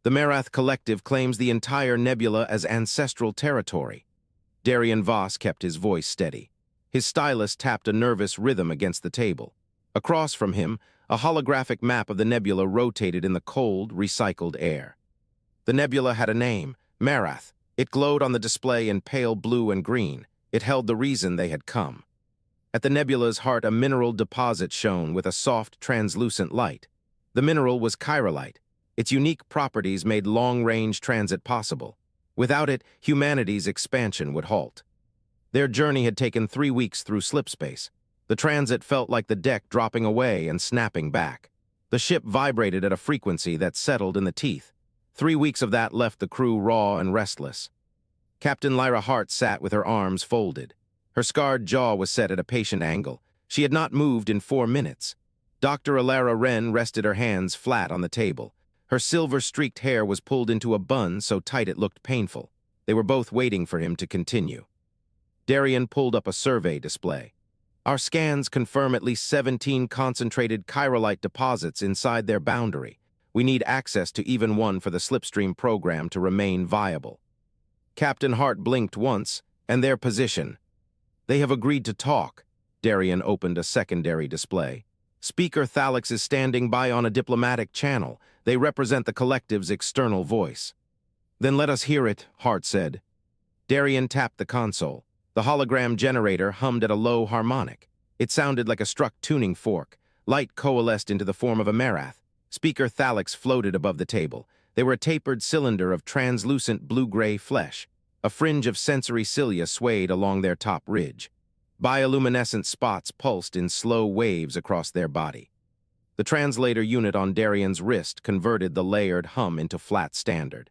The Merath Collective claims the entire nebula as ancestral territory. Darian Voss kept his voice steady. His stylus tapped a nervous rhythm against the table. Across from him, a holographic map of the nebula rotated in the cold, recycled air. The nebula had a name, Merath. It glowed on the display in pale blue and green. It held the reason they had come. At the nebula's heart, a mineral deposit shone with a soft, translucent light. The mineral was Chiralite. Its unique properties made long-range transit possible. Without it, humanity's expansion would halt. Their journey had taken 3 weeks through slipspace. The transit felt like the deck dropping away and snapping back. The ship vibrated at a frequency that settled in the teeth. 3 weeks of that left the crew raw and restless. Captain Lyra Hart sat with her arms folded. Her scarred jaw was set at a patient angle. She had not moved in 4 minutes. Dr. Alara Wren rested her hands flat on the table. Her silver-streaked hair was pulled into a bun so tight it looked painful. They were both waiting for him to continue. Darian pulled up a survey display. Our scans confirm at least 17 concentrated chiralite deposits inside their boundary. We need access to even one for the slipstream program to remain viable. Captain Hart blinked once, and their position. They have agreed to talk. Darian opened a secondary display. Speaker Thalix is standing by on a diplomatic channel. They represent the collective's external voice. Then let us hear it, Hart said. Darian tapped the console. The hologram generator hummed at a low harmonic. It sounded like a struck tuning fork. Light coalesced into the form of a Merath. Speaker Thalix floated above the table. They were a tapered cylinder of translucent blue-gray flesh. A fringe of sensory cilia swayed along their top ridge. Bioluminescent spots pulsed in slow waves across their body. The translator unit on Darian's wrist converted the layered hum into flat standard.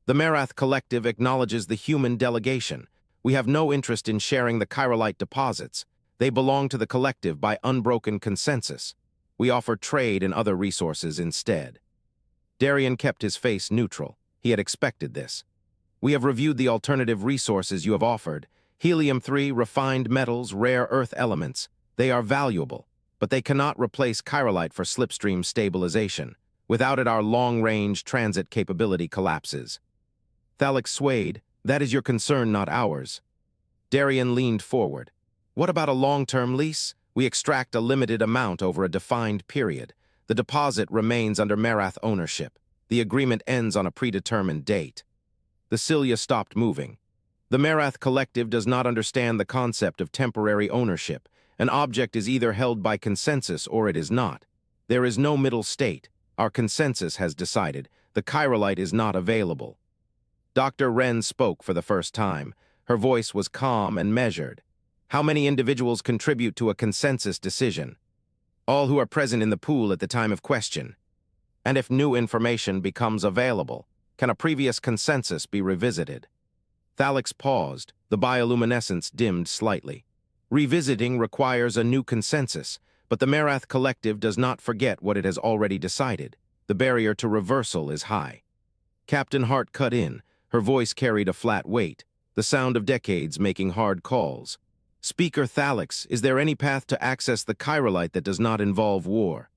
The Merath Collective acknowledges the human delegation. We have no interest in sharing the chiralite deposits. They belong to the collective by unbroken consensus. We offer trade and other resources instead. Darian kept his face neutral. He had expected this. We have reviewed the alternative resources you have offered. Helium-3, refined metals, rare earth elements. They are valuable, but they cannot replace chiralite for slipstream stabilization. Without it, our long-range transit capability collapses. Thalix swayed. That is your concern, not ours. Darian leaned forward. What about a long-term lease? We extract a limited amount over a defined period. The deposit remains under Merath ownership. The agreement ends on a predetermined date. The cilia stopped moving. The Merath Collective does not understand the concept of temporary ownership. An object is either held by consensus or it is not. There is no middle state. Our consensus has decided. The chiralite is not available. Dr. Wren spoke for the first time. Her voice was calm and measured. How many individuals contribute to a consensus decision? All who are present in the pool at the time of question. And if new information becomes available, can a previous consensus be revisited? Thalix paused. The bioluminescence dimmed slightly. Revisiting requires a new consensus, but the Merath Collective does not forget what it has already decided. The barrier to reversal is high. Captain Hart cut in. Her voice carried a flat weight, the sound of decades making hard calls. Speaker Thalix, is there any path to access the chiralite that does not involve war?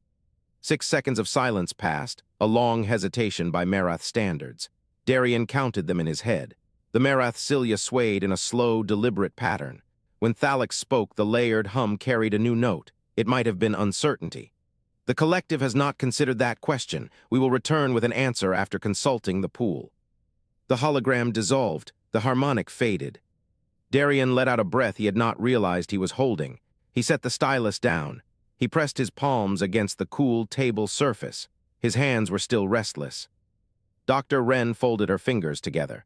6 seconds of silence passed, a long hesitation by Merath standards. Darian counted them in his head. The Merath cilia swayed in a slow, deliberate pattern. When Thalix spoke, the layered hum carried a new note. It might have been uncertainty. The collective has not considered that question. We will return with an answer after consulting the pool. The hologram dissolved. The harmonic faded. Darian let out a breath he had not realized he was holding. He set the stylus down. He pressed his palms against the cool table surface. His hands were still restless. Dr. Wren folded her fingers together.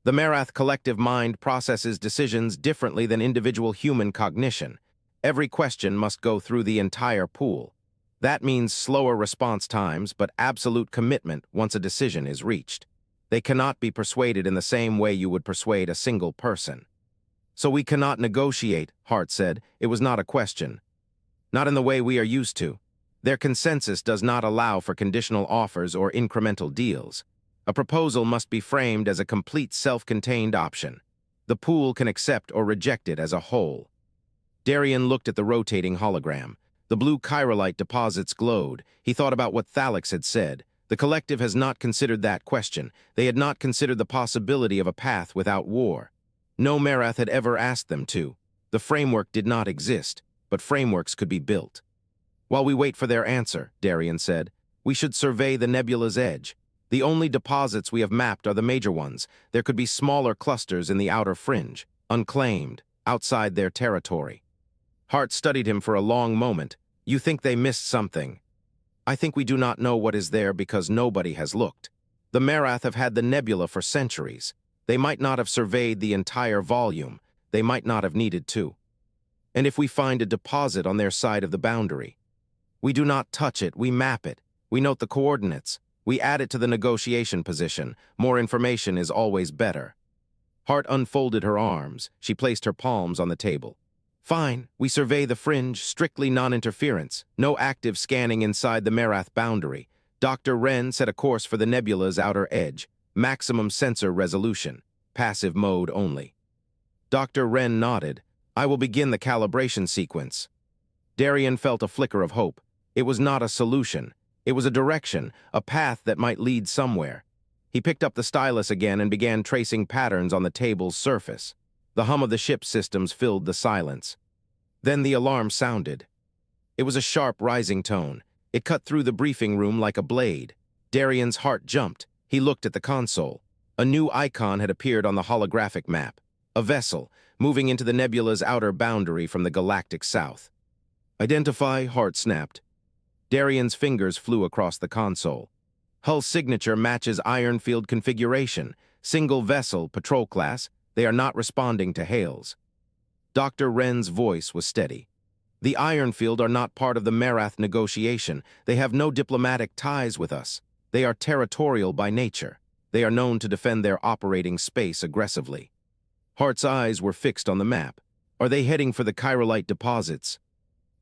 The Merath Collective mind processes decisions differently than individual human cognition. Every question must go through the entire pool. That means slower response times, but absolute commitment once a decision is reached. They cannot be persuaded in the same way you would persuade a single person. So we cannot negotiate, Hart said. It was not a question. Not in the way we are used to. Their consensus does not allow for conditional offers or incremental deals. A proposal must be framed as a complete self-contained option. The pool can accept or reject it as a whole. Darian looked at the rotating hologram. The blue chiralite deposits glowed. He thought about what Thalix had said. The collective has not considered that question. They had not considered the possibility of a path without war. No Merath had ever asked them to. The framework did not exist, but frameworks could be built. While we wait for their answer, Darian said, we should survey the nebula's edge. The only deposits we have mapped are the major ones. There could be smaller clusters in the outer fringe, unclaimed, outside their territory. Hart studied him for a long moment. You think they missed something? I think we do not know what is there because nobody has looked. The Merath have had the nebula for centuries. They might not have surveyed the entire volume. They might not have needed to. And if we find a deposit on their side of the boundary, we do not touch it, we map it. We note the coordinates. We add it to the negotiation position. More information is always better. Hart unfolded her arms. She placed her palms on the table. Fine, we survey the fringe, strictly non-interference. No active scanning inside the Merath boundary. Dr. Wren set a course for the nebula's outer edge. Maximum sensor resolution. Passive mode only. Dr. Wren nodded. I will begin the calibration sequence. Darian felt a flicker of hope. It was not a solution. It was a direction, a path that might lead somewhere. He picked up the stylus again and began tracing patterns on the table's surface. The hum of the ship's systems filled the silence. Then the alarm sounded. It was a sharp, rising tone. It cut through the briefing room like a blade. Darian's heart jumped. He looked at the console. A new icon had appeared on the holographic map. A vessel, moving into the nebula's outer boundary from the galactic south. Identify, Hart snapped. Darian's fingers flew across the console. Hull signature matches Ironfield configuration. Single vessel, patrol class. They are not responding to hails. Dr. Wren's voice was steady. The Ironfield are not part of the Merath negotiation. They have no diplomatic ties with us. They are territorial by nature. They are known to defend their operating space aggressively. Hart's eyes were fixed on the map. Are they heading for the Chiralite deposits?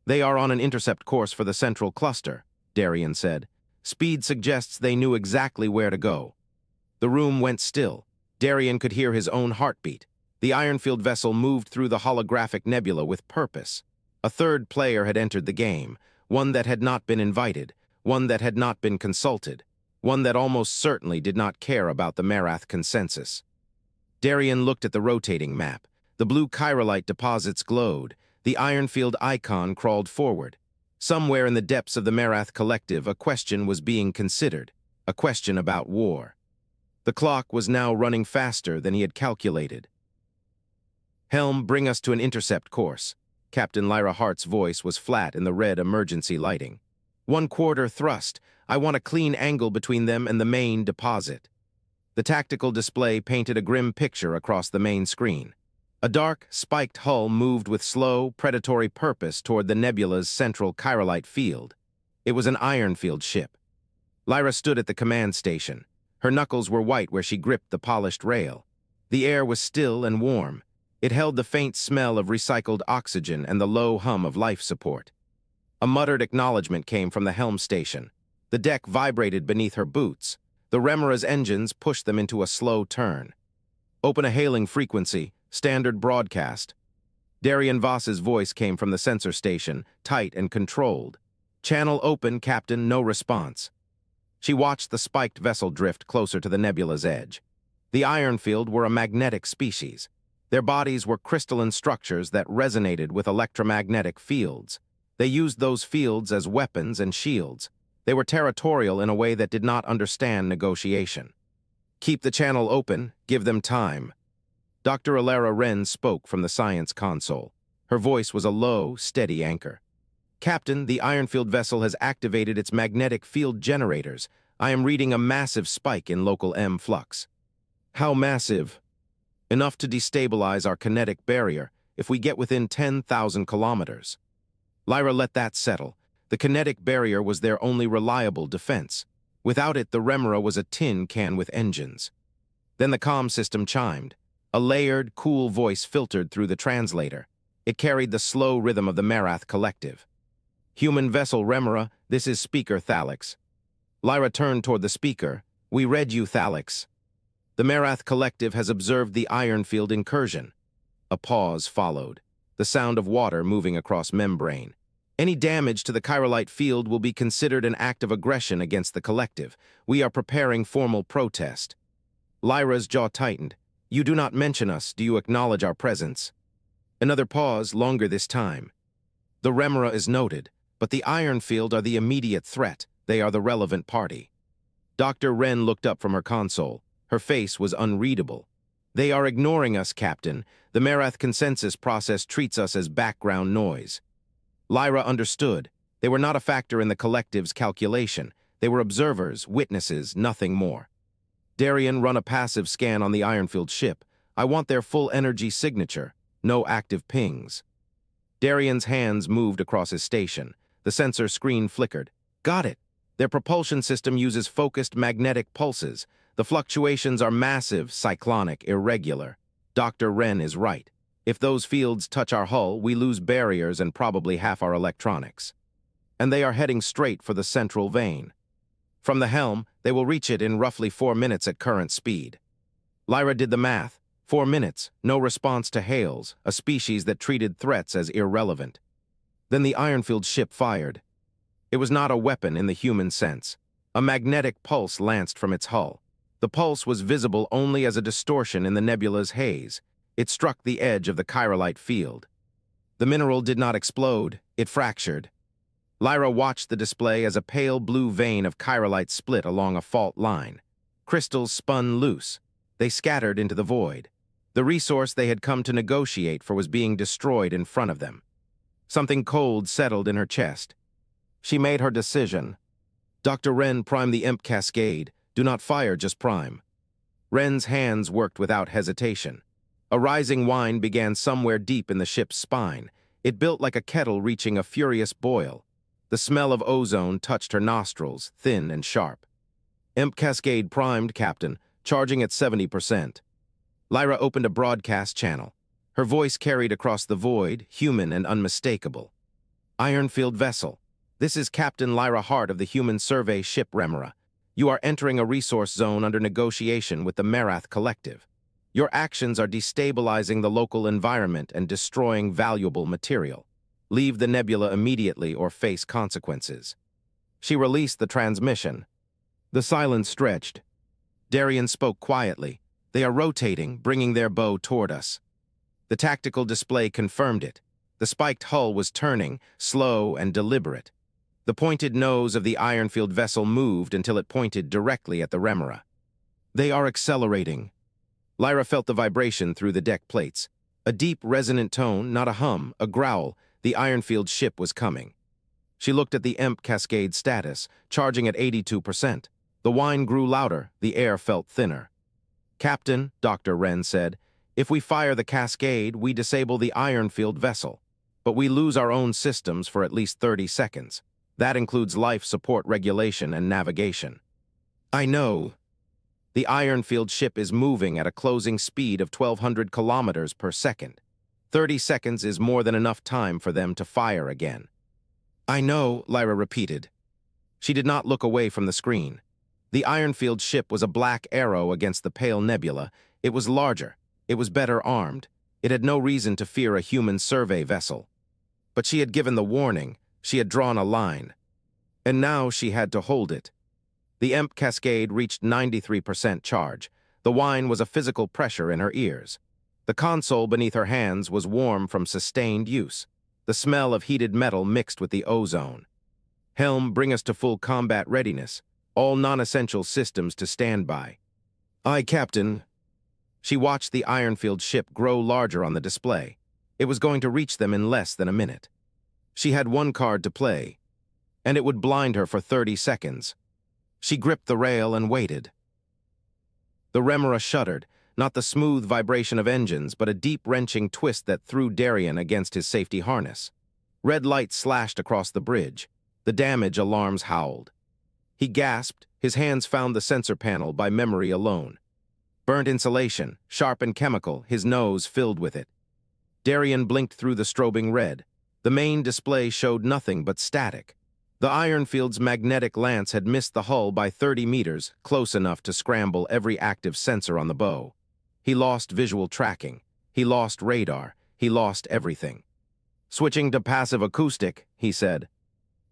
They are on an intercept course for the central cluster, Darian said. Speed suggests they knew exactly where to go. The room went still. Darian could hear his own heartbeat. The Ironfield vessel moved through the holographic nebula with purpose. A third player had entered the game, one that had not been invited, one that had not been consulted, one that almost certainly did not care about the Merath consensus. Darian looked at the rotating map. The blue Chiralite deposits glowed. The Ironfield icon crawled forward. Somewhere in the depths of the Merath collective, a question was being considered, a question about war. The clock was now running faster than he had calculated. Helm, bring us to an intercept course. Captain Lyra Hart's voice was flat in the red emergency lighting. 1/4 thrust. I want a clean angle between them and the main deposit. The tactical display painted a grim picture across the main screen. A dark, spiked hull moved with slow, predatory purpose toward the nebula's central Chiralite field. It was an Ironfield ship. Lyra stood at the command station. Her knuckles were white where she gripped the polished rail. The air was still and warm. It held the faint smell of recycled oxygen and the low hum of life support. A muttered acknowledgement came from the helm station. The deck vibrated beneath her boots. The Remera's engines pushed them into a slow turn. Open a hailing frequency, standard broadcast. Darian Voss's voice came from the sensor station, tight and controlled. Channel open, Captain, no response. She watched the spiked vessel drift closer to the nebula's edge. The Ironfield were a magnetic species. Their bodies were crystalline structures that resonated with electromagnetic fields. They used those fields as weapons and shields. They were territorial in a way that did not understand negotiation. Keep the channel open, give them time. Dr. Alara Wren spoke from the science console. Her voice was a low, steady anchor. Captain, the Ironfield vessel has activated its magnetic field generators. I am reading a massive spike in local M flux. How massive? Enough to destabilize our kinetic barrier if we get within 10,000 kilometers. Lyra let that settle. The kinetic barrier was their only reliable defense. Without it, the Remera was a tin can with engines. Then the comm system chimed. A layered, cool voice filtered through the translator. It carried the slow rhythm of the Merath collective. Human vessel Remera, this is Speaker Thalix. Lyra turned toward the speaker. We read you, Thalix. The Merath collective has observed the Ironfield incursion. A pause followed. The sound of water moving across membrane. Any damage to the Chiralite field will be considered an act of aggression against the collective. We are preparing formal protest. Lyra's jaw tightened. You do not mention us. Do you acknowledge our presence? Another pause, longer this time. The Remora is noted, but the iron field are the immediate threat. They are the relevant party. Dr. Wren looked up from her console. Her face was unreadable. They are ignoring us, Captain. The Merath consensus process treats us as background noise. Lyra understood. They were not a factor in the collective's calculation. They were observers, witnesses, nothing more. Darian, run a passive scan on the Ironfield ship. I want their full energy signature. No active pings. Darian's hands moved across his station. The sensor screen flickered. Got it. Their propulsion system uses focused magnetic pulses. The fluctuations are massive, cyclonic, irregular. Dr. Wren is right. If those fields touch our hull, we lose barriers and probably half our electronics. And they are heading straight for the central vein. From the helm, they will reach it in roughly 4 minutes at current speed. Lyra did the math. 4 minutes, no response to hails, a species that treated threats as irrelevant. Then the Ironfield ship fired. It was not a weapon in the human sense. A magnetic pulse lanced from its hull. The pulse was visible only as a distortion in the nebula's haze. It struck the edge of the Chiralite field. The mineral did not explode, it fractured. Lyra watched the display as a pale blue vein of Chiralite split along a fault line. Crystals spun loose. They scattered into the void. The resource they had come to negotiate for was being destroyed in front of them. Something cold settled in her chest. She made her decision. Dr. Wren, prime the imp cascade. Do not fire, just prime. Wren's hands worked without hesitation. A rising whine began somewhere deep in the ship's spine. It built like a kettle reaching a furious boil. The smell of ozone touched her nostrils, thin and sharp. Imp cascade primed, Captain, charging at 70%. Lyra opened a broadcast channel. Her voice carried across the void, human and unmistakable. Ironfield vessel. This is Captain Lyra Hart of the Human Survey ship Remora. You are entering a resource zone under negotiation with the Merath Collective. Your actions are destabilizing the local environment and destroying valuable material. Leave the nebula immediately or face consequences. She released the transmission. The silence stretched. Darian spoke quietly. They are rotating, bringing their bow toward us. The tactical display confirmed it. The spiked hull was turning, slow and deliberate. The pointed nose of the Ironfield vessel moved until it pointed directly at the Remora. They are accelerating. Lyra felt the vibration through the deck plates. A deep, resonant tone, not a hum, a growl. The Ironfield ship was coming. She looked at the EMP cascade status, charging at 82%. The whine grew louder, the air felt thinner. Captain, Dr. Wren said, if we fire the cascade, we disable the Ironfield vessel. But we lose our own systems for at least 30 seconds. That includes life support regulation and navigation. I know. The Ironfield ship is moving at a closing speed of 1,200 kilometers per second. 30 seconds is more than enough time for them to fire again. I know, Lyra repeated. She did not look away from the screen. The Ironfield ship was a black arrow against the pale nebula. It was larger. It was better armed. It had no reason to fear a human survey vessel. But she had given the warning. She had drawn a line. And now she had to hold it. The EMP cascade reached 93% charge. The whine was a physical pressure in her ears. The console beneath her hands was warm from sustained use. The smell of heated metal mixed with the ozone. Helm, bring us to full combat readiness. All non-essential systems to standby. Aye, Captain. She watched the Ironfield ship grow larger on the display. It was going to reach them in less than a minute. She had one card to play, and it would blind her for 30 seconds. She gripped the rail and waited. The Remora shuddered, not the smooth vibration of engines, but a deep wrenching twist that threw Darian against his safety harness. Red light slashed across the bridge. The damage alarms howled. He gasped. His hands found the sensor panel by memory alone. Burnt insulation, sharp and chemical, his nose filled with it. Darian blinked through the strobing red. The main display showed nothing but static. The Ironfield's magnetic lance had missed the hull by 30 meters, close enough to scramble every active sensor on the bow. He lost visual tracking. He lost radar. He lost everything. Switching to passive acoustic, he said.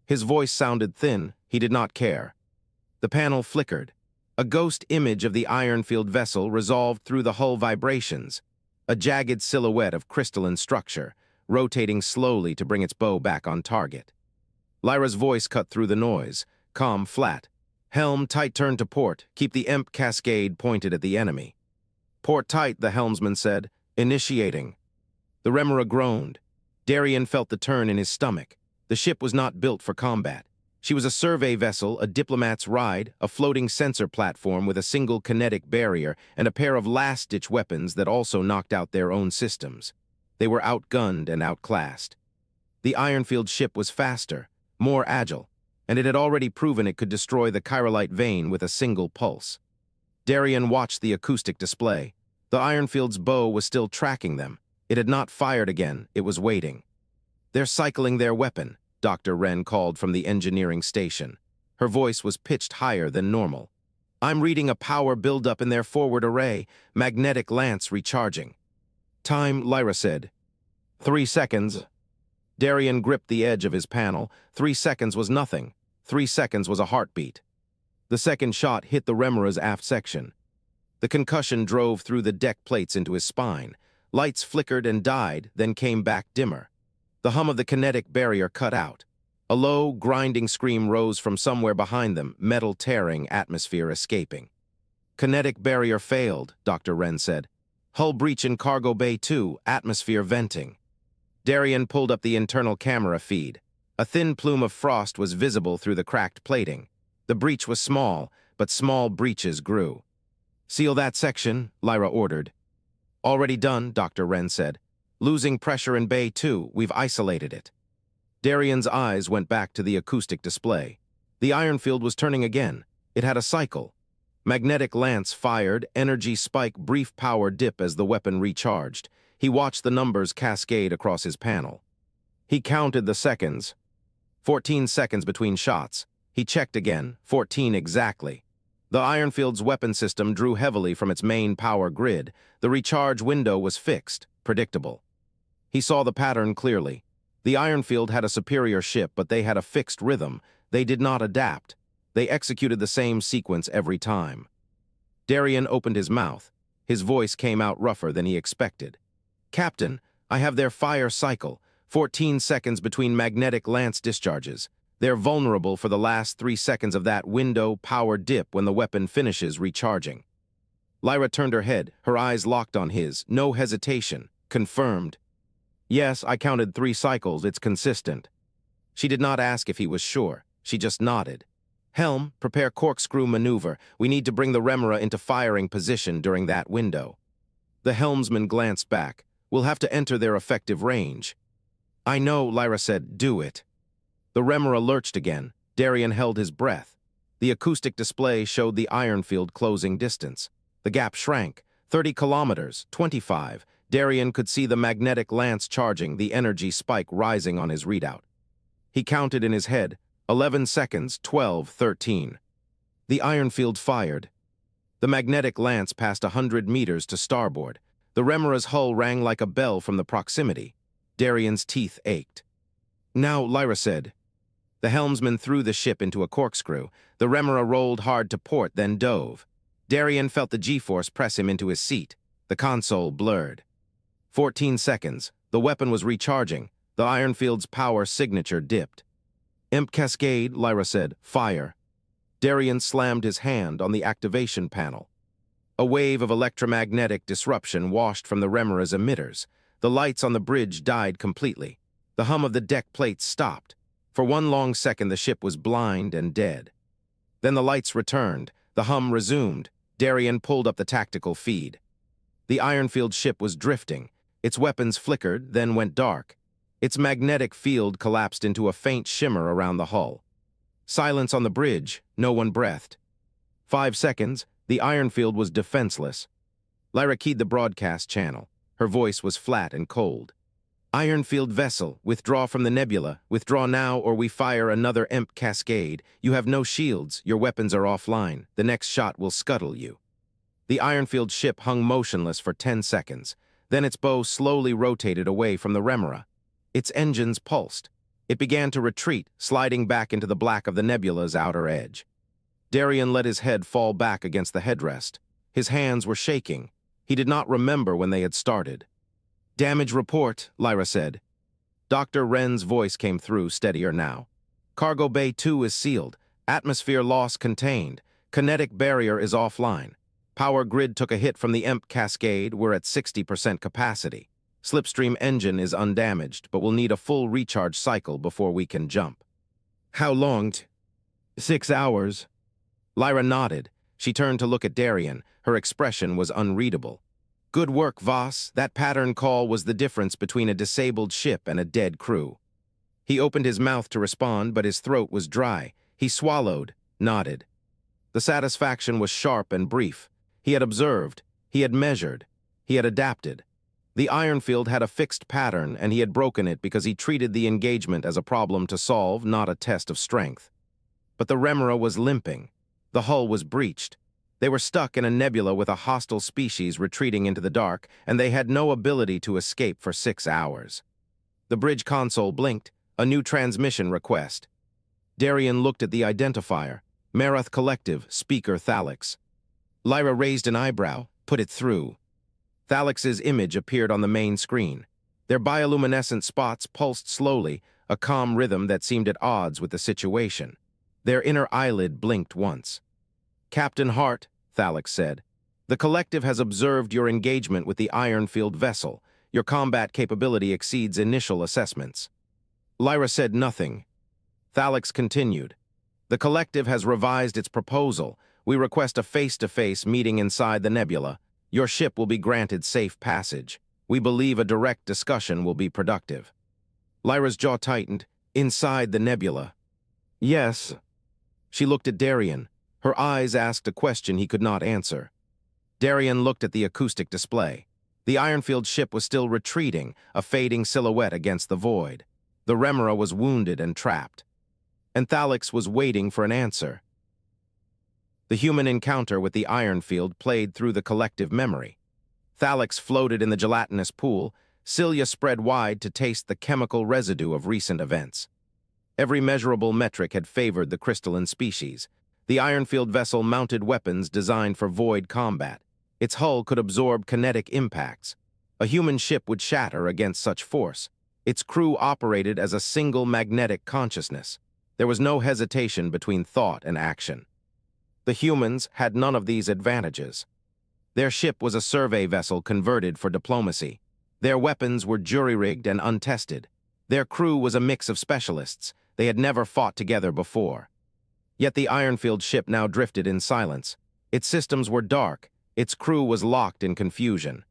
His voice sounded thin. He did not care. The panel flickered. A ghost image of the iron-filled vessel resolved through the hull vibrations, a jagged silhouette of crystalline structure, rotating slowly to bring its bow back on target. Lyra's voice cut through the noise, calm, flat. Helm tight turn to port, keep the EMP cascade pointed at the enemy. Port tight, the helmsman said, initiating. The remora groaned. Darian felt the turn in his stomach. The ship was not built for combat. She was a survey vessel, a diplomat's ride, a floating sensor platform with a single kinetic barrier and a pair of last-ditch weapons that also knocked out their own systems. They were outgunned and outclassed. The iron-filled ship was faster, more agile, and it had already proven it could destroy the Chiralite vein with a single pulse. Darian watched the acoustic display. The iron-filled's bow was still tracking them. It had not fired again, it was waiting. They're cycling their weapon, Dr. Wren called from the engineering station. Her voice was pitched higher than normal. I'm reading a power buildup in their forward array, magnetic lance recharging. Time, Lyra said. 3 seconds. Darian gripped the edge of his panel. 3 seconds was nothing. 3 seconds was a heartbeat. The second shot hit the remora's aft section. The concussion drove through the deck plates into his spine. Lights flickered and died, then came back dimmer. The hum of the kinetic barrier cut out. A low, grinding scream rose from somewhere behind them, metal tearing, atmosphere escaping. Kinetic barrier failed, Dr. Wren said. Hull breach in cargo bay 2, atmosphere venting. Darian pulled up the internal camera feed. A thin plume of frost was visible through the cracked plating. The breach was small, but small breaches grew. Seal that section, Lyra ordered. Already done, Dr. Wren said. Losing pressure in Bay 2, we've isolated it. Darian's eyes went back to the acoustic display. The iron field was turning again. It had a cycle. Magnetic lance fired, energy spike, brief power dip as the weapon recharged. He watched the numbers cascade across his panel. He counted the seconds. 14 seconds between shots. He checked again, 14 exactly. The Ironfield's weapon system drew heavily from its main power grid. The recharge window was fixed, predictable. He saw the pattern clearly. The Ironfield had a superior ship, but they had a fixed rhythm. They did not adapt. They executed the same sequence every time. Darian opened his mouth. His voice came out rougher than he expected. Captain, I have their fire cycle, 14 seconds between magnetic lance discharges. They're vulnerable for the last 3 seconds of that window power dip when the weapon finishes recharging. Lyra turned her head, her eyes locked on his, no hesitation, confirmed. Yes, I counted 3 cycles, it's consistent. She did not ask if he was sure, she just nodded. Helm, prepare corkscrew maneuver. We need to bring the remora into firing position during that window. The helmsman glanced back. We'll have to enter their effective range. I know, Lyra said, do it. The remora lurched again. Darian held his breath. The acoustic display showed the Ironfield closing distance. The gap shrank. 30 kilometers, 25. Darian could see the magnetic lance charging, the energy spike rising on his readout. He counted in his head. 11 seconds, 12, 13. The Ironfield fired. The magnetic lance passed 100 meters to starboard. The remora's hull rang like a bell from the proximity. Darian's teeth ached. Now, Lyra said. The helmsman threw the ship into a corkscrew. The remora rolled hard to port, then dove. Darian felt the G-force press him into his seat. The console blurred. 14 seconds. The weapon was recharging. The Ironfield's power signature dipped. Imp cascade, Lyra said. Fire. Darian slammed his hand on the activation panel. A wave of electromagnetic disruption washed from the remora's emitters. The lights on the bridge died completely. The hum of the deck plates stopped. For one long second, the ship was blind and dead. Then the lights returned. The hum resumed. Darian pulled up the tactical feed. The Ironfield ship was drifting. Its weapons flickered, then went dark. Its magnetic field collapsed into a faint shimmer around the hull. Silence on the bridge. No one breathed. 5 seconds. The Ironfield was defenseless. Lyra keyed the broadcast channel. Her voice was flat and cold. Ironfield vessel, withdraw from the nebula. Withdraw now or we fire another EMP cascade. You have no shields. Your weapons are offline. The next shot will scuttle you. The Ironfield ship hung motionless for 10 seconds. Then its bow slowly rotated away from the remora. Its engines pulsed. It began to retreat, sliding back into the black of the nebula's outer edge. Darian let his head fall back against the headrest. His hands were shaking. He did not remember when they had started. "Damage report," Lyra said. Dr. Wren's voice came through, steadier now. "Cargo Bay 2 is sealed. Atmosphere loss contained. Kinetic barrier is offline. Power grid took a hit from the EMP cascade. We're at 60% capacity. Slipstream engine is undamaged, but will need a full recharge cycle before we can jump." "How long?" 6 hours. Lyra nodded. She turned to look at Darian. Her expression was unreadable. "Good work, Voss. That pattern call was the difference between a disabled ship and a dead crew." He opened his mouth to respond, but his throat was dry. He swallowed, nodded. The satisfaction was sharp and brief. He had observed. He had measured. He had adapted. The iron field had a fixed pattern, and he had broken it because he treated the engagement as a problem to solve, not a test of strength. But the Remora was limping. The hull was breached. They were stuck in a nebula with a hostile species retreating into the dark, and they had no ability to escape for 6 hours. The bridge console blinked, a new transmission request. Darian looked at the identifier, Merath Collective, Speaker Thalix. Lyra raised an eyebrow, put it through. Thalix's image appeared on the main screen. Their bioluminescent spots pulsed slowly, a calm rhythm that seemed at odds with the situation. Their inner eyelid blinked once. "Captain Hart," Thalix said, "the Collective has observed your engagement with the Ironfield vessel. Your combat capability exceeds initial assessments." Lyra said nothing. Thalix continued, "The Collective has revised its proposal. We request a face-to-face meeting inside the nebula. Your ship will be granted safe passage. We believe a direct discussion will be productive." Lyra's jaw tightened. "Inside the nebula." "Yes." She looked at Darian. Her eyes asked a question he could not answer. Darian looked at the acoustic display. The Ironfield ship was still retreating, a fading silhouette against the void. The Remora was wounded and trapped. And Thalix was waiting for an answer. The human encounter with the Ironfield played through the collective memory. Thalix floated in the gelatinous pool. Cilia spread wide to taste the chemical residue of recent events. Every measurable metric had favored the crystalline species. The Ironfield vessel mounted weapons designed for void combat. Its hull could absorb kinetic impacts. A human ship would shatter against such force. Its crew operated as a single magnetic consciousness. There was no hesitation between thought and action. The humans had none of these advantages. Their ship was a survey vessel converted for diplomacy. Their weapons were jury-rigged and untested. Their crew was a mix of specialists. They had never fought together before. Yet the Ironfield ship now drifted in silence. Its systems were dark. Its crew was locked in confusion.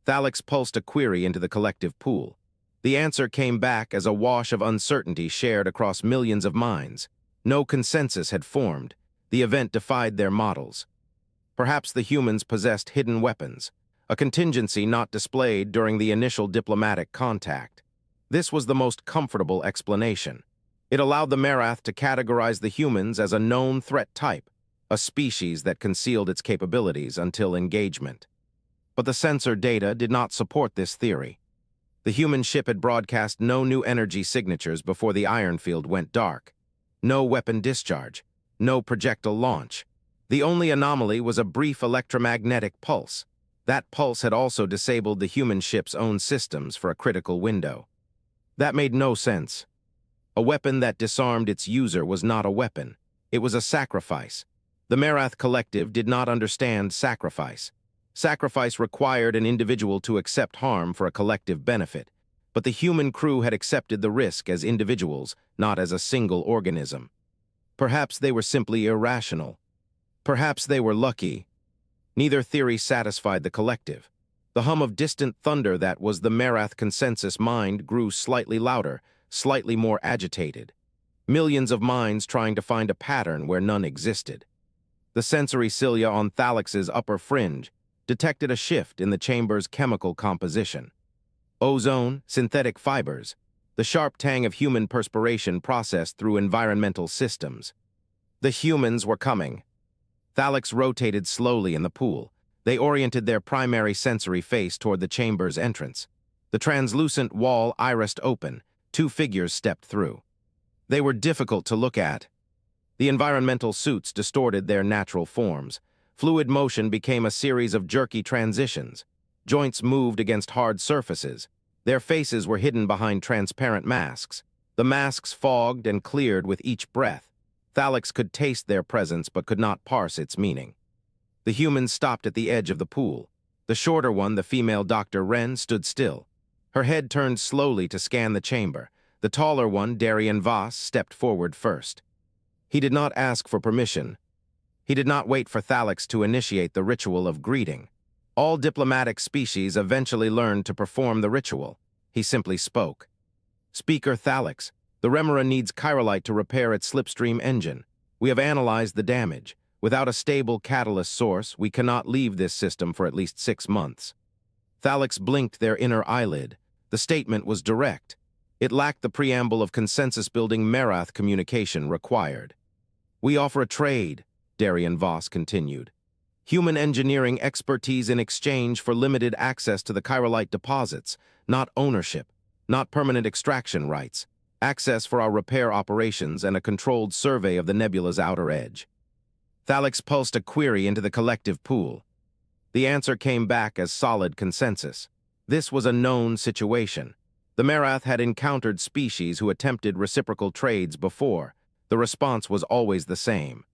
Thalix pulsed a query into the collective pool. The answer came back as a wash of uncertainty shared across millions of minds. No consensus had formed. The event defied their models. Perhaps the humans possessed hidden weapons, a contingency not displayed during the initial diplomatic contact. This was the most comfortable explanation. It allowed the Merath to categorize the humans as a known threat type, a species that concealed its capabilities until engagement. But the sensor data did not support this theory. The human ship had broadcast no new energy signatures before the Ironfield went dark. No weapon discharge. No projectile launch. The only anomaly was a brief electromagnetic pulse. That pulse had also disabled the human ship's own systems for a critical window. That made no sense. A weapon that disarmed its user was not a weapon. It was a sacrifice. The Merath Collective did not understand sacrifice. Sacrifice required an individual to accept harm for a collective benefit. But the human crew had accepted the risk as individuals, not as a single organism. Perhaps they were simply irrational. Perhaps they were lucky. Neither theory satisfied the collective. The hum of distant thunder that was the Merath consensus mind grew slightly louder, slightly more agitated. Millions of minds trying to find a pattern where none existed. The sensory cilia on Thalix's upper fringe detected a shift in the chamber's chemical composition. Ozone, synthetic fibers, the sharp tang of human perspiration processed through environmental systems. The humans were coming. Thalix rotated slowly in the pool. They oriented their primary sensory face toward the chamber's entrance. The translucent wall irised open. Two figures stepped through. They were difficult to look at. The environmental suits distorted their natural forms. Fluid motion became a series of jerky transitions. Joints moved against hard surfaces. Their faces were hidden behind transparent masks. The masks fogged and cleared with each breath. Thalix could taste their presence but could not parse its meaning. The humans stopped at the edge of the pool. The shorter one, the female Dr. Wren, stood still. Her head turned slowly to scan the chamber. The taller one, Darian Voss, stepped forward first. He did not ask for permission. He did not wait for Thalix to initiate the ritual of greeting. All diplomatic species eventually learned to perform the ritual. He simply spoke. "Speaker Thalix, the Remora needs Chiralite to repair its slipstream engine. We have analyzed the damage. Without a stable catalyst source, we cannot leave this system for at least 6 months." Thalix blinked their inner eyelid. The statement was direct. It lacked the preamble of consensus-building Merath communication required. "We offer a trade," Darian Voss continued. "Human engineering expertise in exchange for limited access to the Chiralite deposits, not ownership, not permanent extraction rights, access for our repair operations and a controlled survey of the nebula's outer edge." Thalix pulsed a query into the collective pool. The answer came back as solid consensus. This was a known situation. The Merath had encountered species who attempted reciprocal trades before. The response was always the same.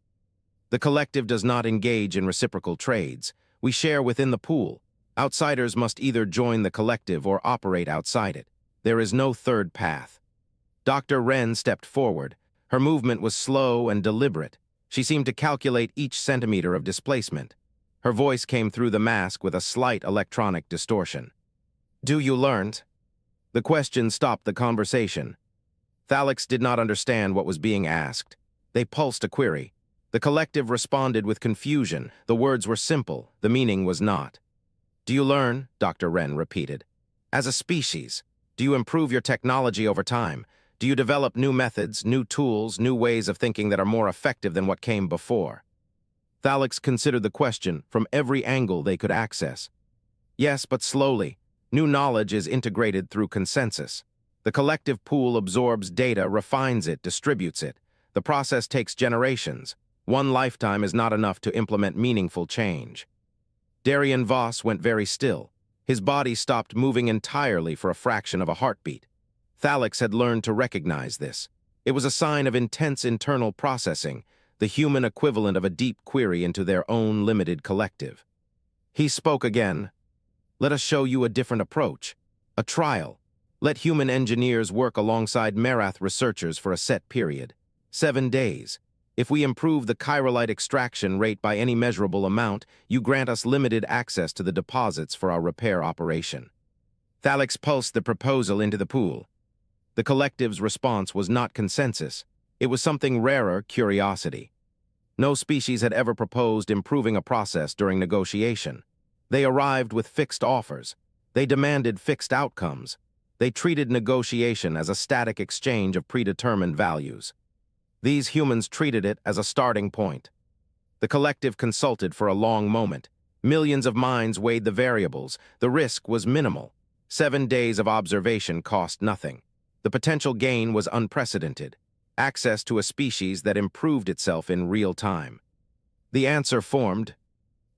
"The collective does not engage in reciprocal trades. We share within the pool. Outsiders must either join the collective or operate outside it. There is no third path." Dr. Wren stepped forward. Her movement was slow and deliberate. She seemed to calculate each centimeter of displacement. Her voice came through the mask with a slight electronic distortion. "Do you learn?" The question stopped the conversation. Thalix did not understand what was being asked. They pulsed a query. The collective responded with confusion. The words were simple, the meaning was not. "Do you learn?" Dr. Wren repeated. "As a species, do you improve your technology over time? Do you develop new methods, new tools, new ways of thinking that are more effective than what came before?" Thalix considered the question from every angle they could access. "Yes, but slowly. New knowledge is integrated through consensus. The collective pool absorbs data, refines it, distributes it. The process takes generations. One lifetime is not enough to implement meaningful change." Darian Voss went very still. His body stopped moving entirely for a fraction of a heartbeat. Thalix had learned to recognize this. It was a sign of intense internal processing, the human equivalent of a deep query into their own limited collective. He spoke again. "Let us show you a different approach. A trial. Let human engineers work alongside Merath researchers for a set period. 7 days. If we improve the Chiralite extraction rate by any measurable amount, you grant us limited access to the deposits for our repair operation." Thalix pulsed the proposal into the pool. The collective's response was not consensus. It was something rarer, curiosity. No species had ever proposed improving a process during negotiation. They arrived with fixed offers. They demanded fixed outcomes. They treated negotiation as a static exchange of predetermined values. These humans treated it as a starting point. The collective consulted for a long moment. Millions of minds weighed the variables. The risk was minimal. 7 days of observation cost nothing. The potential gain was unprecedented. Access to a species that improved itself in real time. The answer formed.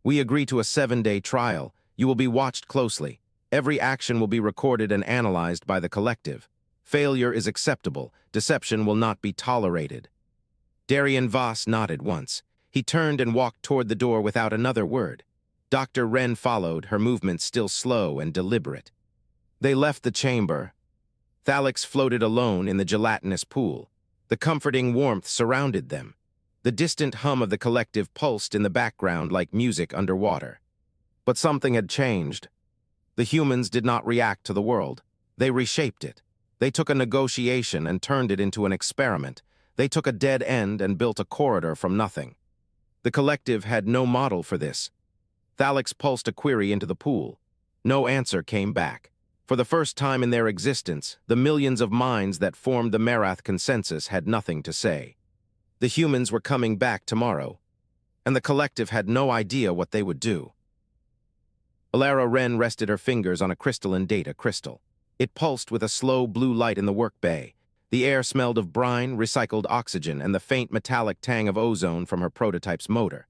"We agree to a 7-day trial. You will be watched closely. Every action will be recorded and analyzed by the collective. Failure is acceptable. Deception will not be tolerated." Darian Voss nodded once. He turned and walked toward the door without another word. Dr. Wren followed, her movements still slow and deliberate. They left the chamber. Thalix floated alone in the gelatinous pool. The comforting warmth surrounded them. The distant hum of the collective pulsed in the background like music underwater. But something had changed. The humans did not react to the world. They reshaped it. They took a negotiation and turned it into an experiment. They took a dead end and built a corridor from nothing. The collective had no model for this. Thalix pulsed a query into the pool. No answer came back. For the first time in their existence, the millions of minds that formed the Merath consensus had nothing to say. The humans were coming back tomorrow, and the collective had no idea what they would do. Alara Wren rested her fingers on a crystalline data crystal. It pulsed with a slow blue light in the work bay. The air smelled of brine, recycled oxygen, and the faint metallic tang of ozone from her prototype's motor.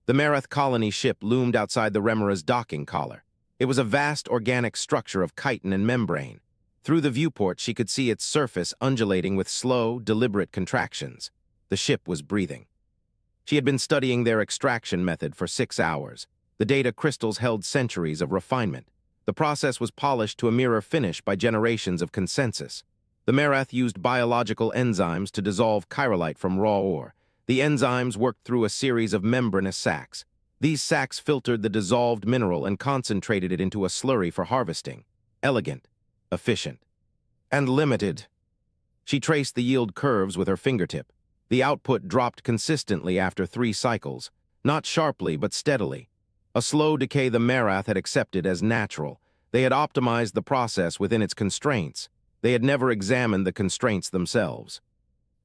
The Merath colony ship loomed outside the Remera's docking collar. It was a vast organic structure of chitin and membrane. Through the viewport, she could see its surface undulating with slow, deliberate contractions. The ship was breathing. She had been studying their extraction method for 6 hours. The data crystals held centuries of refinement. The process was polished to a mirror finish by generations of consensus. The Merath used biological enzymes to dissolve chiralite from raw ore. The enzymes worked through a series of membranous sacs. These sacs filtered the dissolved mineral and concentrated it into a slurry for harvesting. Elegant, efficient, and limited. She traced the yield curves with her fingertip. The output dropped consistently after 3 cycles, not sharply but steadily. A slow decay the Merath had accepted as natural. They had optimized the process within its constraints. They had never examined the constraints themselves.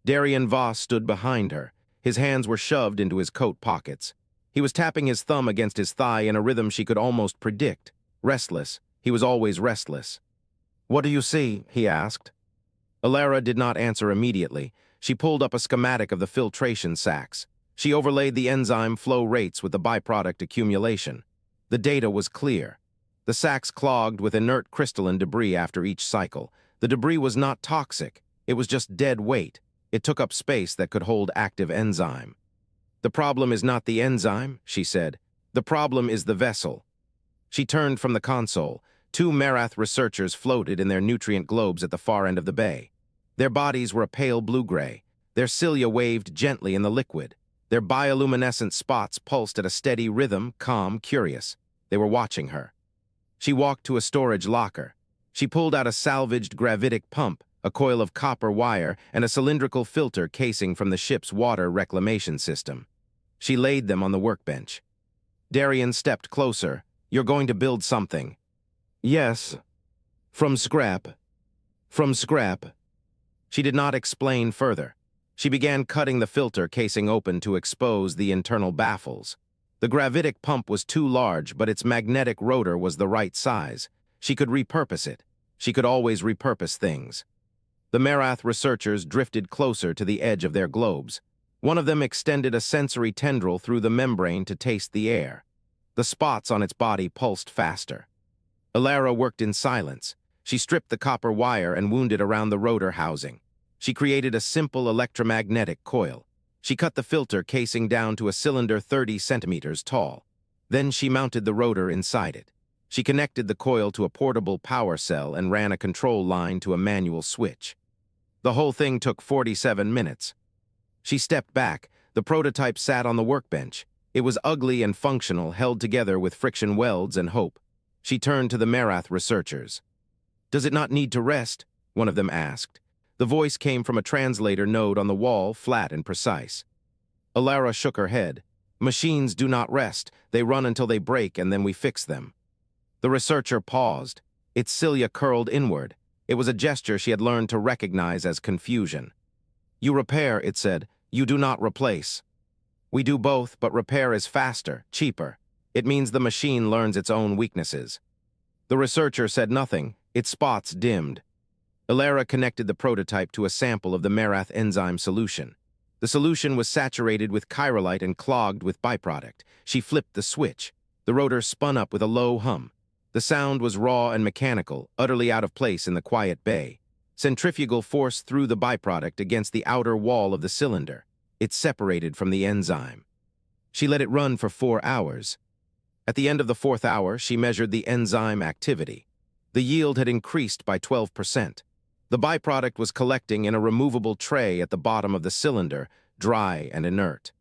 Darian Voss stood behind her. His hands were shoved into his coat pockets. He was tapping his thumb against his thigh in a rhythm she could almost predict. Restless. He was always restless. "What do you see?" he asked. Alara did not answer immediately. She pulled up a schematic of the filtration sacs. She overlaid the enzyme flow rates with the byproduct accumulation. The data was clear. The sacs clogged with inert crystalline debris after each cycle. The debris was not toxic. It was just dead weight. It took up space that could hold active enzyme. "The problem is not the enzyme," she said. "The problem is the vessel." She turned from the console. 2 Merath researchers floated in their nutrient globes at the far end of the bay. Their bodies were a pale blue-gray. Their cilia waved gently in the liquid. Their bioluminescent spots pulsed at a steady rhythm, calm, curious. They were watching her. She walked to a storage locker. She pulled out a salvaged gravitic pump, a coil of copper wire, and a cylindrical filter casing from the ship's water reclamation system. She laid them on the workbench. Darian stepped closer. "You're going to build something." "Yes. From scrap. From scrap." She did not explain further. She began cutting the filter casing open to expose the internal baffles. The gravitic pump was too large, but its magnetic rotor was the right size. She could repurpose it. She could always repurpose things. The Merath researchers drifted closer to the edge of their globes. One of them extended a sensory tendril through the membrane to taste the air. The spots on its body pulsed faster. Alara worked in silence. She stripped the copper wire and wound it around the rotor housing. She created a simple electromagnetic coil. She cut the filter casing down to a cylinder 30 centimeters tall. Then she mounted the rotor inside it. She connected the coil to a portable power cell and ran a control line to a manual switch. The whole thing took 47 minutes. She stepped back. The prototype sat on the workbench. It was ugly and functional, held together with friction welds and hope. She turned to the Merath researchers. "Does it not need to rest?" one of them asked. The voice came from a translator node on the wall, flat and precise. Alara shook her head. "Machines do not rest. They run until they break, and then we fix them." The researcher paused. Its cilia curled inward. It was a gesture she had learned to recognize as confusion. "You repair," it said. "You do not replace." "We do both, but repair is faster, cheaper. It means the machine learns its own weaknesses." The researcher said nothing. Its spots dimmed. Alara connected the prototype to a sample of the Merath enzyme solution. The solution was saturated with chiralite and clogged with byproduct. She flipped the switch. The rotor spun up with a low hum. The sound was raw and mechanical, utterly out of place in the quiet bay. Centrifugal force threw the byproduct against the outer wall of the cylinder. It separated from the enzyme. She let it run for 4 hours. At the end of the 4th hour, she measured the enzyme activity. The yield had increased by 12%. The byproduct was collecting in a removable tray at the bottom of the cylinder, dry and inert.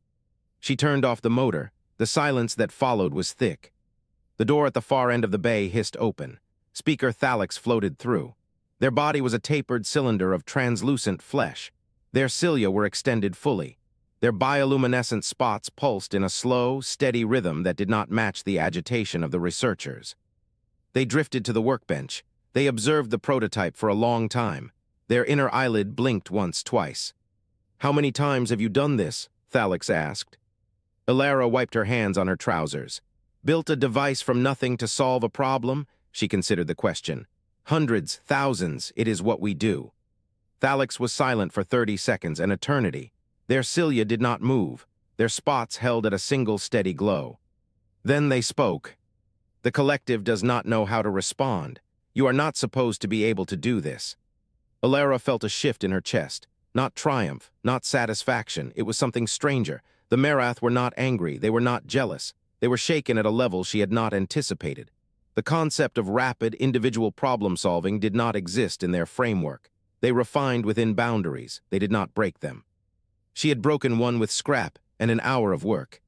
She turned off the motor. The silence that followed was thick. The door at the far end of the bay hissed open. Speaker thalix floated through. Their body was a tapered cylinder of translucent flesh. Their cilia were extended fully. Their bioluminescent spots pulsed in a slow, steady rhythm that did not match the agitation of the researchers. They drifted to the workbench. They observed the prototype for a long time. Their inner eyelid blinked once, twice. "How many times have you done this?" Thalix asked. Alara wiped her hands on her trousers. "Built a device from nothing to solve a problem?" She considered the question. Hundreds, thousands, it is what we do. Thalix was silent for 30 seconds, an eternity. Their cilia did not move, their spots held at a single steady glow. Then they spoke. The collective does not know how to respond. You are not supposed to be able to do this. Alara felt a shift in her chest. Not triumph, not satisfaction, it was something stranger. The Merath were not angry, they were not jealous. They were shaken at a level she had not anticipated. The concept of rapid, individual problem-solving did not exist in their framework. They refined within boundaries, they did not break them. She had broken one with scrap and an hour of work.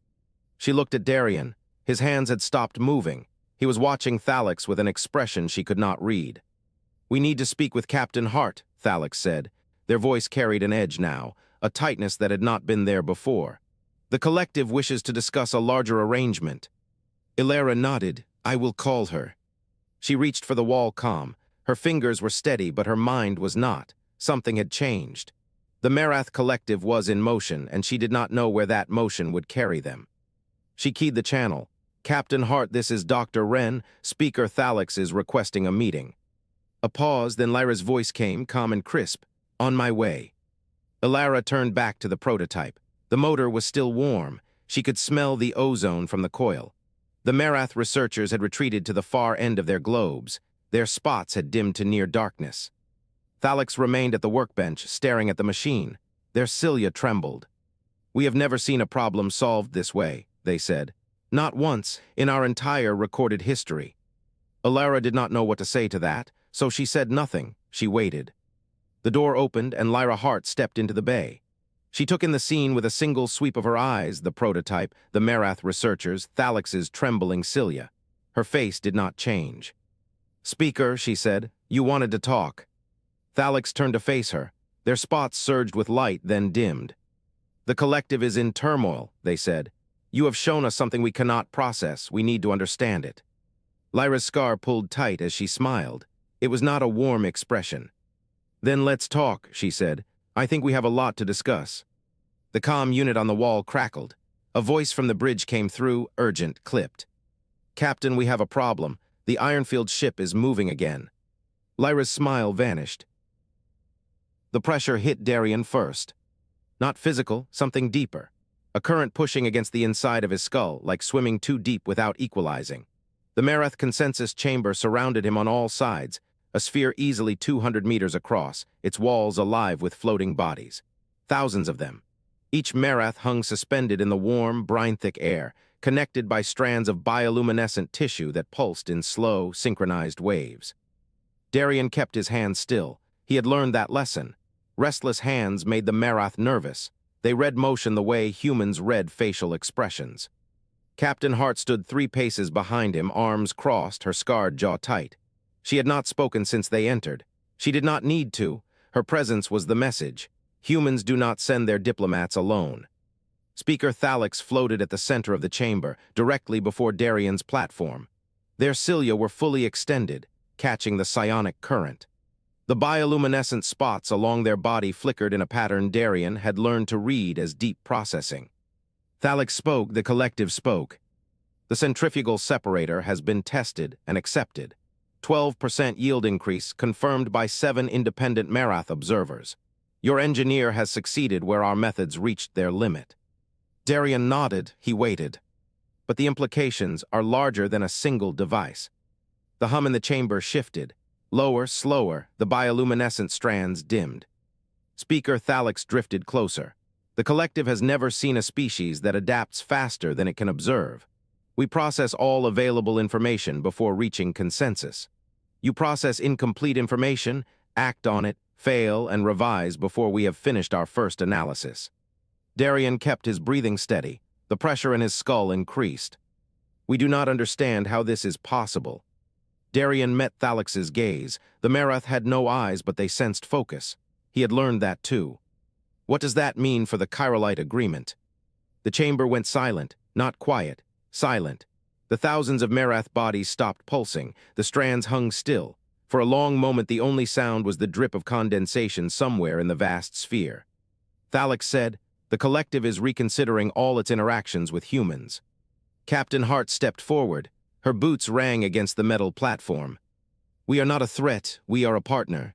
She looked at Darian. His hands had stopped moving. He was watching Thalix with an expression she could not read. "We need to speak with Captain Hart," Thalix said. Their voice carried an edge now, a tightness that had not been there before. "The collective wishes to discuss a larger arrangement." Alara nodded. "I will call her." She reached for the wall comm. Her fingers were steady, but her mind was not. Something had changed. The Merath collective was in motion, and she did not know where that motion would carry them. She keyed the channel. "Captain Hart, this is Dr. Wren. Speaker Thalix is requesting a meeting." A pause, then Lyra's voice came, calm and crisp. "On my way." Alara turned back to the prototype. The motor was still warm. She could smell the ozone from the coil. The Merath researchers had retreated to the far end of their globes. Their spots had dimmed to near darkness. Thalix remained at the workbench, staring at the machine. Their cilia trembled. "We have never seen a problem solved this way," they said. "Not once in our entire recorded history." Alara did not know what to say to that, so she said nothing. She waited. The door opened and Lyra Hart stepped into the bay. She took in the scene with a single sweep of her eyes, the prototype, the Merath researchers, Thalix's trembling cilia. Her face did not change. "Speaker," she said, "you wanted to talk." Thalix turned to face her. Their spots surged with light, then dimmed. "The collective is in turmoil," they said. "You have shown us something we cannot process. We need to understand it." Lyra's scar pulled tight as she smiled. It was not a warm expression. "Then let's talk," she said. "I think we have a lot to discuss." The comm unit on the wall crackled. A voice from the bridge came through, urgent, clipped. "Captain, we have a problem. The Ironfield ship is moving again." Lyra's smile vanished. The pressure hit Darian first. Not physical, something deeper. A current pushing against the inside of his skull, like swimming too deep without equalizing. The Merath consensus chamber surrounded him on all sides, a sphere easily 200 meters across, its walls alive with floating bodies. Thousands of them. Each Merath hung suspended in the warm, brine-thick air, connected by strands of bioluminescent tissue that pulsed in slow, synchronized waves. Darian kept his hands still. He had learned that lesson. Restless hands made the Merath nervous. They read motion the way humans read facial expressions. Captain Hart stood 3 paces behind him, arms crossed, her scarred jaw tight. She had not spoken since they entered. She did not need to. Her presence was the message. Humans do not send their diplomats alone. Speaker Thalix floated at the center of the chamber, directly before Darian's platform. Their cilia were fully extended, catching the psionic current. The bioluminescent spots along their body flickered in a pattern Darian had learned to read as deep processing. Thalix spoke, the collective spoke. "The centrifugal separator has been tested and accepted. 12% yield increase confirmed by 7 independent Merath observers. Your engineer has succeeded where our methods reached their limit." Darian nodded, he waited. But the implications are larger than a single device. The hum in the chamber shifted. Lower, slower, the bioluminescent strands dimmed. Speaker Thalix drifted closer. "The collective has never seen a species that adapts faster than it can observe. We process all available information before reaching consensus. You process incomplete information, act on it, fail, and revise before we have finished our first analysis." Darian kept his breathing steady. The pressure in his skull increased. "We do not understand how this is possible." Darian met Thalix's gaze. The Merath had no eyes, but they sensed focus. He had learned that too. "What does that mean for the Chiralite agreement?" The chamber went silent, not quiet, silent. The thousands of Merath bodies stopped pulsing. The strands hung still. For a long moment, the only sound was the drip of condensation somewhere in the vast sphere. Thalix said, "The collective is reconsidering all its interactions with humans." Captain Hart stepped forward. Her boots rang against the metal platform. We are not a threat, we are a partner.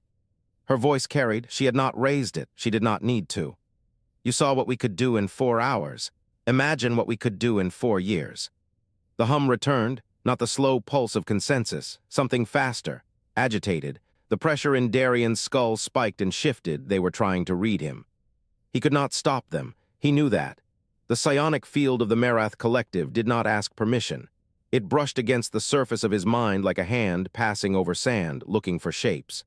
Her voice carried, she had not raised it, she did not need to. You saw what we could do in 4 hours. Imagine what we could do in 4 years. The hum returned, not the slow pulse of consensus, something faster, agitated. The pressure in Darian's skull spiked and shifted, they were trying to read him. He could not stop them, he knew that. The psionic field of the Merath collective did not ask permission. It brushed against the surface of his mind like a hand passing over sand, looking for shapes.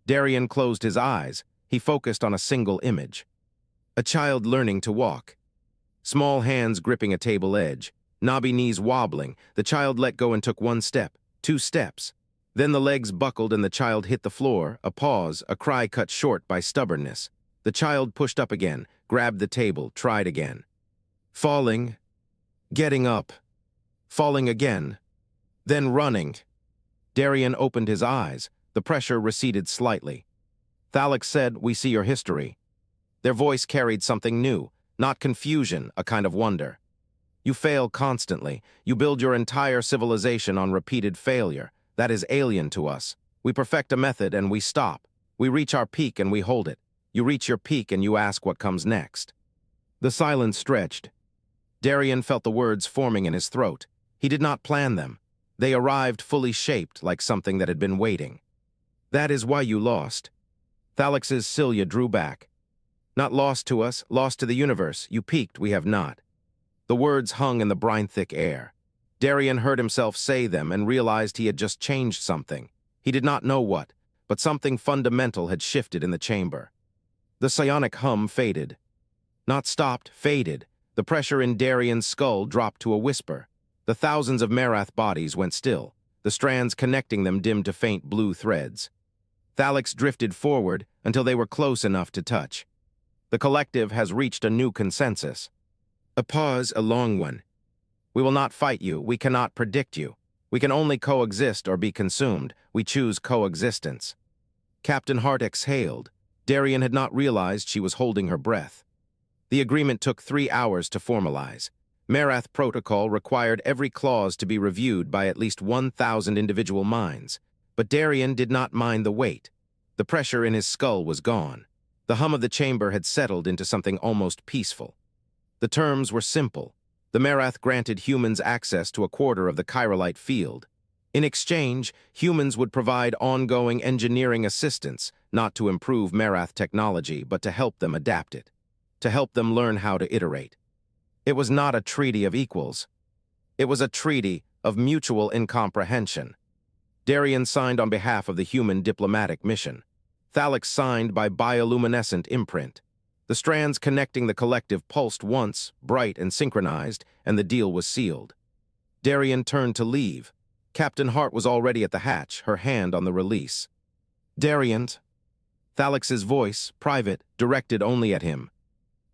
Darian closed his eyes. He focused on a single image. A child learning to walk. Small hands gripping a table edge, knobby knees wobbling. The child let go and took 1 step, 2 steps. Then the legs buckled and the child hit the floor, a pause, a cry cut short by stubbornness. The child pushed up again, grabbed the table, tried again. Falling, getting up, falling again, then running. Darian opened his eyes. The pressure receded slightly. Thalix said, "We see your history." Their voice carried something new, not confusion, a kind of wonder. You fail constantly. You build your entire civilization on repeated failure. That is alien to us. We perfect a method and we stop. We reach our peak and we hold it. You reach your peak and you ask what comes next. The silence stretched. Darian felt the words forming in his throat. He did not plan them. They arrived fully shaped like something that had been waiting. That is why you lost. Thalix's cilia drew back. Not lost to us, lost to the universe. You peaked, we have not. The words hung in the brine-thick air. Darian heard himself say them and realized he had just changed something. He did not know what, but something fundamental had shifted in the chamber. The psionic hum faded. Not stopped, faded. The pressure in Darian's skull dropped to a whisper. The thousands of Merath bodies went still. The strands connecting them dimmed to faint blue threads. Thalix drifted forward until they were close enough to touch. The collective has reached a new consensus. A pause, a long one. We will not fight you. We cannot predict you. We can only coexist or be consumed. We choose coexistence. Captain Hart exhaled. Darian had not realized she was holding her breath. The agreement took 3 hours to formalize. Merath protocol required every clause to be reviewed by at least 1,000 individual minds. But Darian did not mind the wait. The pressure in his skull was gone. The hum of the chamber had settled into something almost peaceful. The terms were simple. The Merath granted humans access to 1/4 of the Chiralite field. In exchange, humans would provide ongoing engineering assistance, not to improve Merath technology, but to help them adapt it, to help them learn how to iterate. It was not a treaty of equals. It was a treaty of mutual incomprehension. Darian signed on behalf of the human diplomatic mission. Thalix signed by bioluminescent imprint. The strands connecting the collective pulsed once, bright and synchronized, and the deal was sealed. Darian turned to leave. Captain Hart was already at the hatch, her hand on the release. Darian. Thalix's voice, private, directed only at him.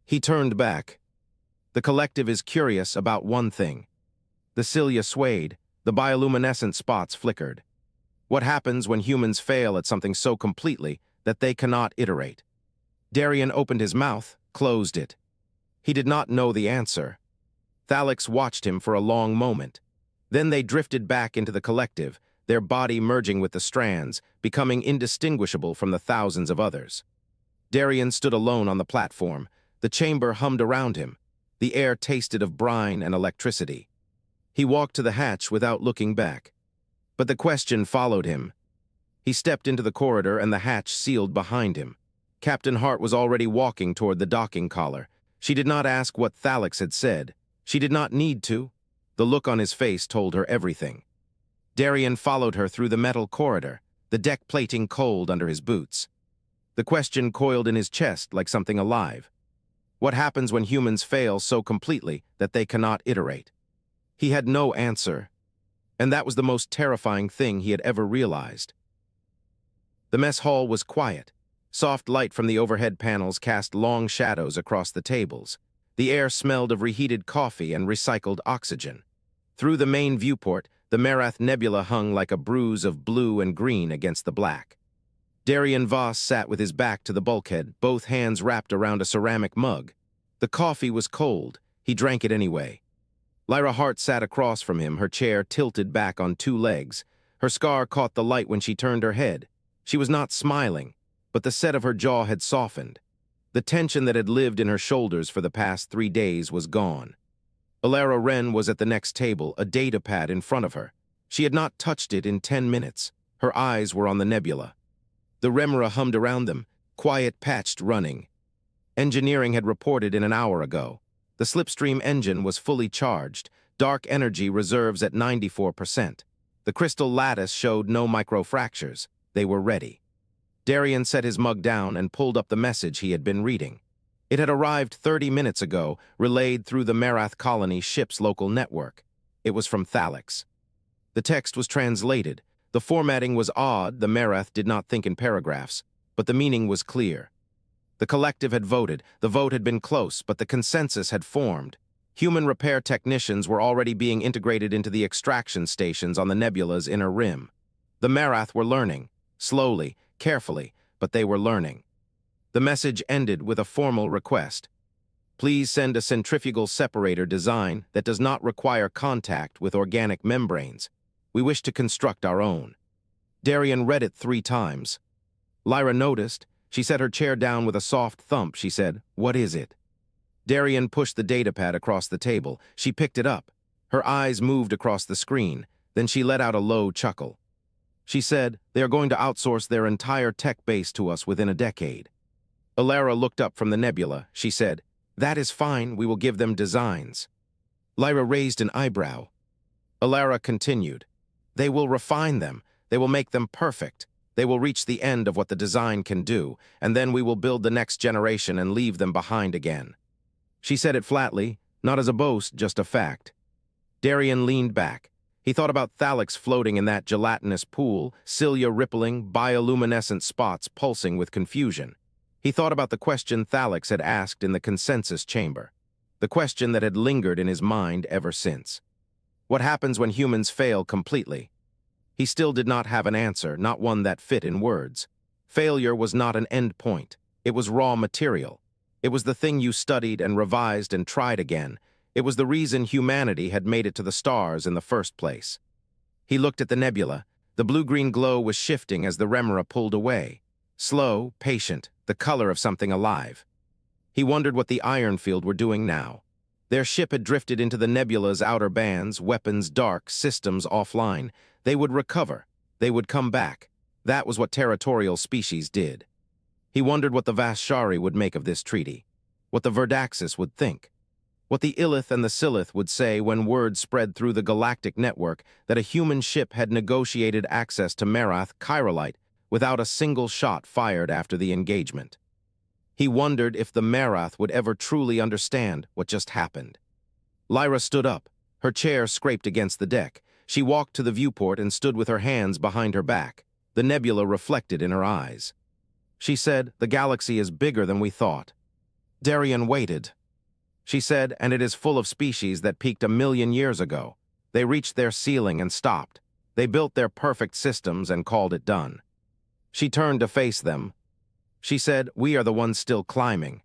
He turned back. The collective is curious about one thing. The cilia swayed, the bioluminescent spots flickered. What happens when humans fail at something so completely that they cannot iterate? Darian opened his mouth, closed it. He did not know the answer. Thalix watched him for a long moment. Then they drifted back into the collective, their body merging with the strands, becoming indistinguishable from the thousands of others. Darian stood alone on the platform. The chamber hummed around him. The air tasted of brine and electricity. He walked to the hatch without looking back. But the question followed him. He stepped into the corridor and the hatch sealed behind him. Captain Hart was already walking toward the docking collar. She did not ask what Thalix had said. She did not need to. The look on his face told her everything. Darian followed her through the metal corridor, the deck plating cold under his boots. The question coiled in his chest like something alive. What happens when humans fail so completely that they cannot iterate? He had no answer, and that was the most terrifying thing he had ever realized. The mess hall was quiet. Soft light from the overhead panels cast long shadows across the tables. The air smelled of reheated coffee and recycled oxygen. Through the main viewport, the Merath nebula hung like a bruise of blue and green against the black. Darian Voss sat with his back to the bulkhead, both hands wrapped around a ceramic mug. The coffee was cold. He drank it anyway. Lyra Hart sat across from him, her chair tilted back on 2 legs. Her scar caught the light when she turned her head. She was not smiling, but the set of her jaw had softened. The tension that had lived in her shoulders for the past 3 days was gone. Alara Wren was at the next table, a data pad in front of her. She had not touched it in 10 minutes. Her eyes were on the nebula. The remora hummed around them, quiet patched running. Engineering had reported in an hour ago. The slipstream engine was fully charged, dark energy reserves at 94%. The crystal lattice showed no microfractures. They were ready. Darian set his mug down and pulled up the message he had been reading. It had arrived 30 minutes ago, relayed through the Merath colony ship's local network. It was from Thalix. The text was translated. The formatting was odd. The Merath did not think in paragraphs, but the meaning was clear. The collective had voted. The vote had been close, but the consensus had formed. Human repair technicians were already being integrated into the extraction stations on the nebula's inner rim. The Merath were learning, slowly, carefully, but they were learning. The message ended with a formal request. Please send a centrifugal separator design that does not require contact with organic membranes. We wish to construct our own. Darian read it 3 times. Lyra noticed. She set her chair down with a soft thump. She said, "What is it?" Darian pushed the datapad across the table. She picked it up. Her eyes moved across the screen. Then she let out a low chuckle. She said, "They are going to outsource their entire tech base to us within a decade." Alara looked up from the nebula. She said, "That is fine. We will give them designs." Lyra raised an eyebrow. Alara continued, "They will refine them. They will make them perfect. They will reach the end of what the design can do, and then we will build the next generation and leave them behind again." She said it flatly, not as a boast, just a fact. Darian leaned back. He thought about Thalix floating in that gelatinous pool, cilia rippling, bioluminescent spots pulsing with confusion. He thought about the question Thalix had asked in the consensus chamber, the question that had lingered in his mind ever since. What happens when humans fail completely? He still did not have an answer, not one that fit in words. Failure was not an end point. It was raw material. It was the thing you studied and revised and tried again. It was the reason humanity had made it to the stars in the first place. He looked at the nebula. The blue-green glow was shifting as the remora pulled away. Slow, patient, the color of something alive. He wondered what the iron field were doing now. Their ship had drifted into the nebula's outer bands, weapons dark, systems offline. They would recover. They would come back. That was what territorial species did. He wondered what the Vashari would make of this treaty, what the Verdaxis would think, what the Illith and the Silith would say when word spread through the galactic network that a human ship had negotiated access to Merath, Chiralite, without a single shot fired after the engagement. He wondered if the Merath would ever truly understand what just happened. Lyra stood up. Her chair scraped against the deck. She walked to the viewport and stood with her hands behind her back. The nebula reflected in her eyes. She said, "The galaxy is bigger than we thought." Darian waited. She said, "And it is full of species that peaked 1,000,000 years ago. They reached their ceiling and stopped. They built their perfect systems and called it done." She turned to face them. She said, "We are the ones still climbing."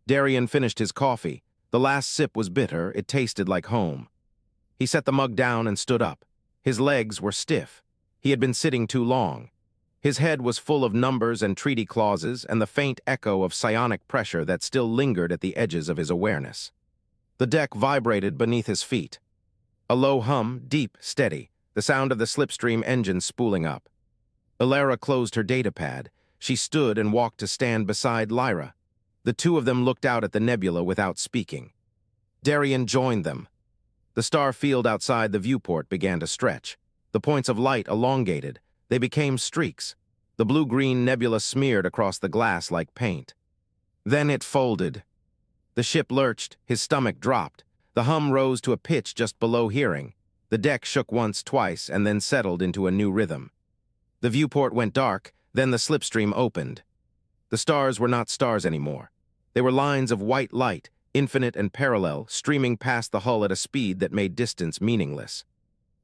Darian finished his coffee. The last sip was bitter. It tasted like home. He set the mug down and stood up. His legs were stiff. He had been sitting too long. His head was full of numbers and treaty clauses and the faint echo of psionic pressure that still lingered at the edges of his awareness. The deck vibrated beneath his feet. A low hum, deep, steady, the sound of the slipstream engine spooling up. Alara closed her datapad. She stood and walked to stand beside Lyra. The two of them looked out at the nebula without speaking. Darian joined them. The star field outside the viewport began to stretch. The points of light elongated. They became streaks. The blue-green nebula smeared across the glass like paint. Then it folded. The ship lurched. His stomach dropped. The hum rose to a pitch just below hearing. The deck shook once, twice, and then settled into a new rhythm. The viewport went dark. Then the slipstream opened. The stars were not stars anymore. They were lines of white light, infinite and parallel, streaming past the hull at a speed that made distance meaningless.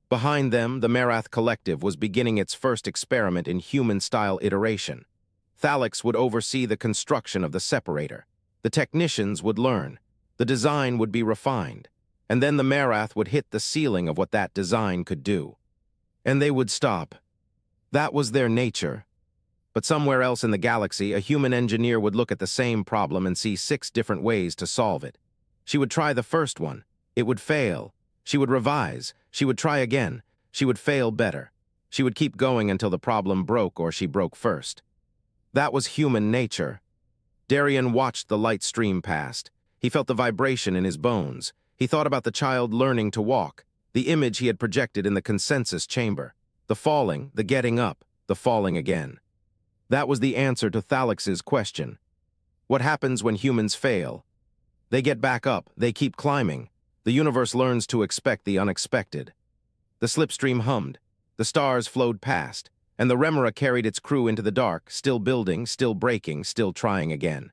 Behind them, the Merath Collective was beginning its first experiment in human-style iteration. Thalix would oversee the construction of the separator. The technicians would learn. The design would be refined. And then the Merath would hit the ceiling of what that design could do. And they would stop. That was their nature. But somewhere else in the galaxy, a human engineer would look at the same problem and see 6 different ways to solve it. She would try the first one. It would fail. She would revise. She would try again. She would fail better. She would keep going until the problem broke or she broke first. That was human nature. Darian watched the light stream past. He felt the vibration in his bones. He thought about the child learning to walk, the image he had projected in the consensus chamber, the falling, the getting up, the falling again. That was the answer to Thalix's question. What happens when humans fail? They get back up, they keep climbing. The universe learns to expect the unexpected. The slipstream hummed. The stars flowed past, and the remora carried its crew into the dark, still building, still breaking, still trying again.